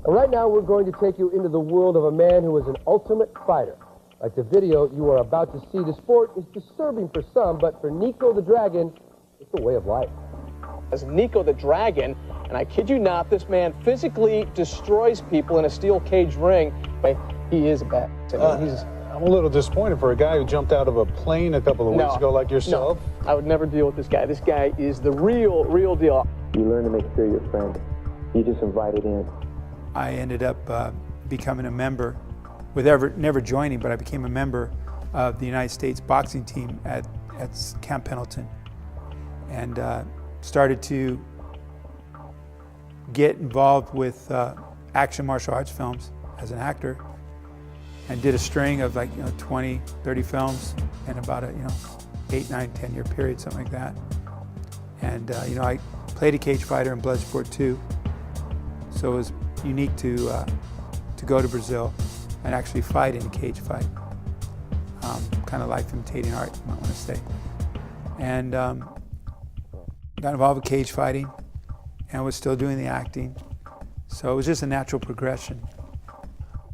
Right now, we're going to take you into the world of a man who is an ultimate fighter. Like the video you are about to see, the sport is disturbing for some, but for Nico the Dragon, it's a way of life. As Nico the Dragon, and I kid you not, this man physically destroys people in a steel cage ring. He is a bad. I'm a little disappointed for a guy who jumped out of a plane a couple of weeks ago like yourself. No, I would never deal with this guy. This guy is the real deal. You learn to make sure you're friends. You just invited in. I ended up becoming a member, with never joining, but I became a member of the United States boxing team at Camp Pendleton, and started to get involved with action martial arts films as an actor, and did a string of 20, 30 films in about a 8, 9, 10 year period, something like that. And I played a cage fighter in Bloodsport 2, so it was unique to go to Brazil and actually fight in a cage fight. Kind of life imitating art, you might want to say. And got involved with cage fighting and was still doing the acting. So it was just a natural progression.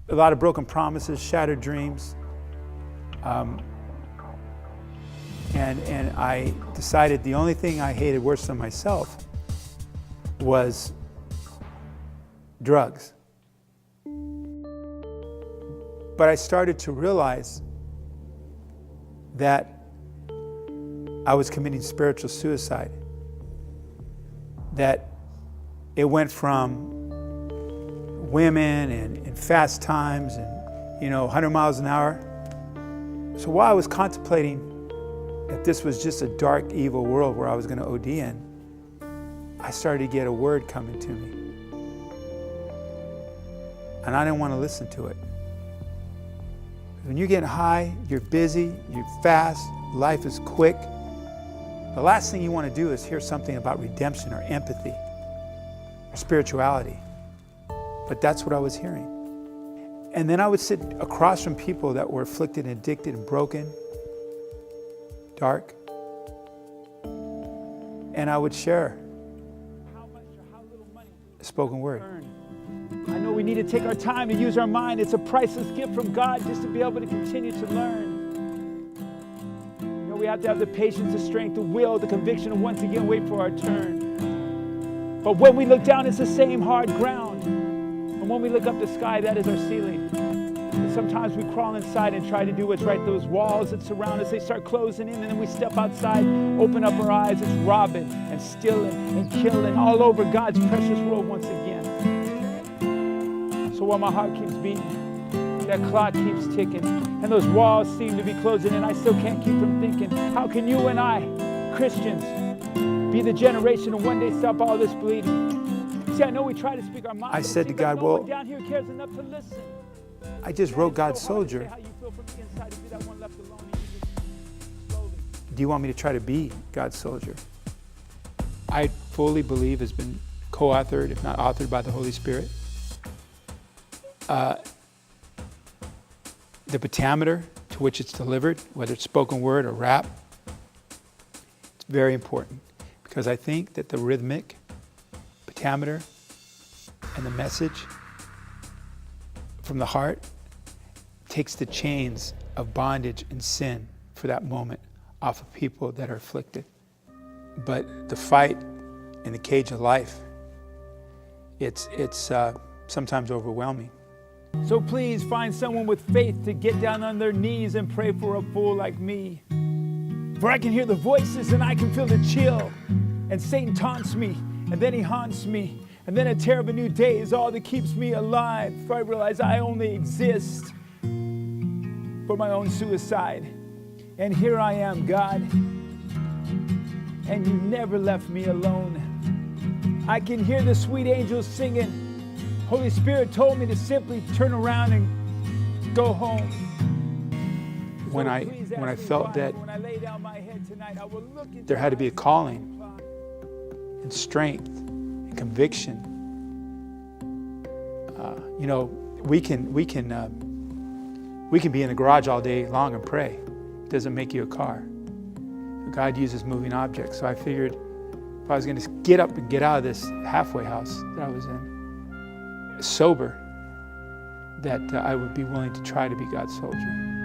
A lot of broken promises, shattered dreams. And I decided the only thing I hated worse than myself was drugs. But I started to realize that I was committing spiritual suicide. That it went from women and fast times and 100 miles an hour. So while I was contemplating that this was just a dark, evil world where I was going to OD in, I started to get a word coming to me. And I didn't want to listen to it. When you're getting high, you're busy, you're fast, life is quick. The last thing you want to do is hear something about redemption or empathy or spirituality. But that's what I was hearing. And then I would sit across from people that were afflicted and addicted and broken, dark, and I would share a spoken word. I know we need to take our time to use our mind. It's a priceless gift from God just to be able to continue to learn. We have to have the patience, the strength, the will, the conviction to once again wait for our turn. But when we look down, it's the same hard ground. And when we look up the sky, that is our ceiling. And sometimes we crawl inside and try to do what's right. Those walls that surround us, they start closing in, and then we step outside, open up our eyes. It's robbing and stealing and killing all over God's precious world once again. So while my heart keeps beating, that clock keeps ticking, and those walls seem to be closing in, I still can't keep from thinking, how can you and I, Christians, be the generation to one day stop all this bleeding? See, I know we try to speak our minds. I said to God, well, down here cares enough to listen. I just wrote God's soldier. Do you want me to try to be God's soldier? I fully believe has been co-authored, if not authored, by the Holy Spirit. The pentameter to which it's delivered, whether it's spoken word or rap, it's very important, because I think that the rhythmic pentameter and the message from the heart takes the chains of bondage and sin for that moment off of people that are afflicted. But the fight in the cage of life, it's sometimes overwhelming. So please find someone with faith to get down on their knees and pray for a fool like me. For I can hear the voices and I can feel the chill. And Satan taunts me, and then he haunts me. And then a terrible new day is all that keeps me alive. For I realize I only exist for my own suicide. And here I am, God. And you never left me alone. I can hear the sweet angels singing. Holy Spirit told me to simply turn around and go home. When I felt that there had to be a calling and strength and conviction, we can be in the garage all day long and pray. It doesn't make you a car. God uses moving objects. So I figured if I was going to get up and get out of this halfway house that I was in, sober, that I would be willing to try to be God's soldier.